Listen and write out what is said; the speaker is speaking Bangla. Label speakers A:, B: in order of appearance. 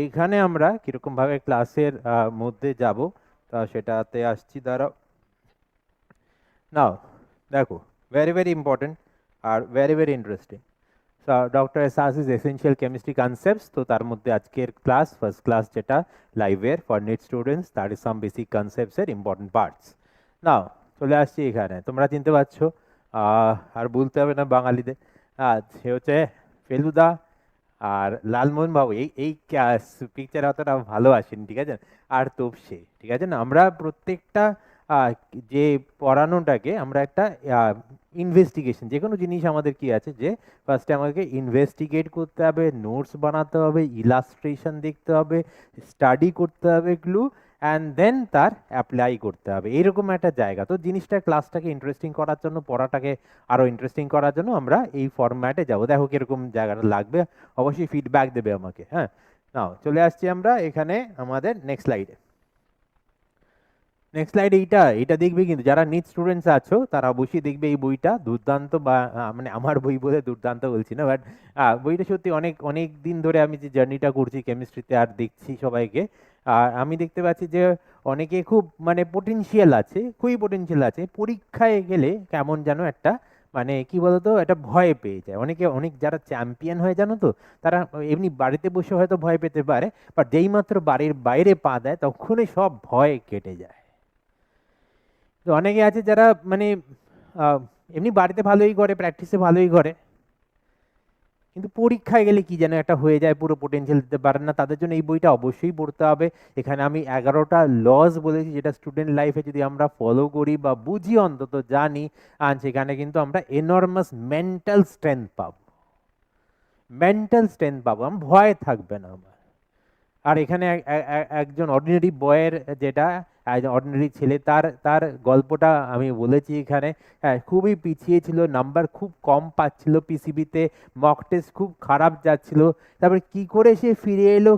A: এইখানে আমরা কিরকমভাবে ক্লাসের মধ্যে যাব তা সেটাতে আসছি, দাঁড়াও। নাও দেখো, ভেরি ভেরি ইম্পর্টেন্ট আর ভেরি ভেরি ইন্টারেস্টিং। ডক্টর এসাসিস এসেনশিয়াল কেমিস্ট্রি কনসেপ্টস, তো তার মধ্যে আজকের ক্লাস ফার্স্ট ক্লাস যেটা লাইভের for NEET students, that is some basic concepts এর ইম্পর্টেন্ট পার্টস। নাও চলে আসছি এখানে, তোমরা চিনতে পারছো, আর বলতে হবে না বাঙালিদের। সে হচ্ছে ফেলুদা আর লালমোহন বাবু। এই এই পিকচার অতটা ভালো আসেনি, ঠিক আছে। আর তোপসে, ঠিক আছে না, আমরা প্রত্যেকটা আহ, যে পড়ানোটাকে আমরা একটা ইনভেস্টিগেশন, যে কোনো জিনিস আমাদের কি আছে যে ফার্স্টে আমাকে ইনভেস্টিগেট করতে হবে, নোটস বানাতে হবে, ইলাস্ট্রেশন দেখতে হবে, স্টাডি করতে হবে ক্লু, অ্যান্ড দেন তার অ্যাপ্লাই করতে হবে, এরকম একটা জায়গা। তো জিনিসটা ক্লাসটাকে ইন্টারেস্টিং করার জন্য, পড়াটাকে আরও ইন্টারেস্টিং করার জন্য আমরা এই ফরম্যাটে যাবো। দেখো কিরকম জায়গাটা লাগবে, অবশ্যই ফিডব্যাক দেবে আমাকে। হ্যাঁ, নাও চলে আসছি আমরা এখানে আমাদের নেক্সট স্লাইডে। নেক্সট স্লাইড এইটা এইটা দেখবে, কিন্তু যারা নিট স্টুডেন্টস আছো তারা অবশ্যই দেখবে এই বইটা দুর্দান্ত, বা মানে আমার বই বলে দুর্দান্ত বলছি না, বাট বইটা সত্যি অনেক অনেক দিন ধরে আমি যে জার্নিটা করছি কেমিস্ট্রিতে আর দেখছি সবাইকে, আর আমি দেখতে পাচ্ছি যে অনেকে খুব মানে পোটেনশিয়াল আছে, খুবই পোটেনশিয়াল আছে, পরীক্ষায় গেলে কেমন যেন একটা মানে কি বলতো একটা ভয় পেয়ে যায় অনেকে। অনেক যারা চ্যাম্পিয়ন হয়ে জানো তো, তারা এমনি বাড়িতে বসে হয়তো ভয় পেতে পারে, বাট যেই মাত্র বাড়ির বাইরে পা দেয় তখনই সব ভয় কেটে যায়। তো অনেকে আছে যারা মানে আহ, এমনি বাড়িতে ভালোই করে, প্র্যাকটিসে ভালোই করে, কিন্তু পরীক্ষায় গেলে কি যেন একটা হয়ে যায়, পুরো পোটেনশিয়াল দিতে পারেন না। তাদের জন্য এই বইটা অবশ্যই পড়তে হবে। এখানে আমি 11টা লস বলেছি, যেটা স্টুডেন্ট লাইফে যদি আমরা ফলো করি বা বুঝি, অন্তত জানি, আর সেখানে কিন্তু আমরা এনর্মাস মেন্টাল স্ট্রেংথ পাবো, মেন্টাল স্ট্রেংথ পাবো, আমার ভয় থাকবে না আমার। আর এখানে একজন অর্ডিনারি বয়ের, যেটা অর্ডিনারি ছেলে, তার তার গল্পটা আমি বলেছি এখানে। হ্যাঁ, খুবই পিছিয়ে ছিল, নাম্বার খুব কম পাচ্ছিল পিসিবিতে, মক টেস্ট খুব খারাপ যাচ্ছিল, তারপরে কি করে সে ফিরে এলো,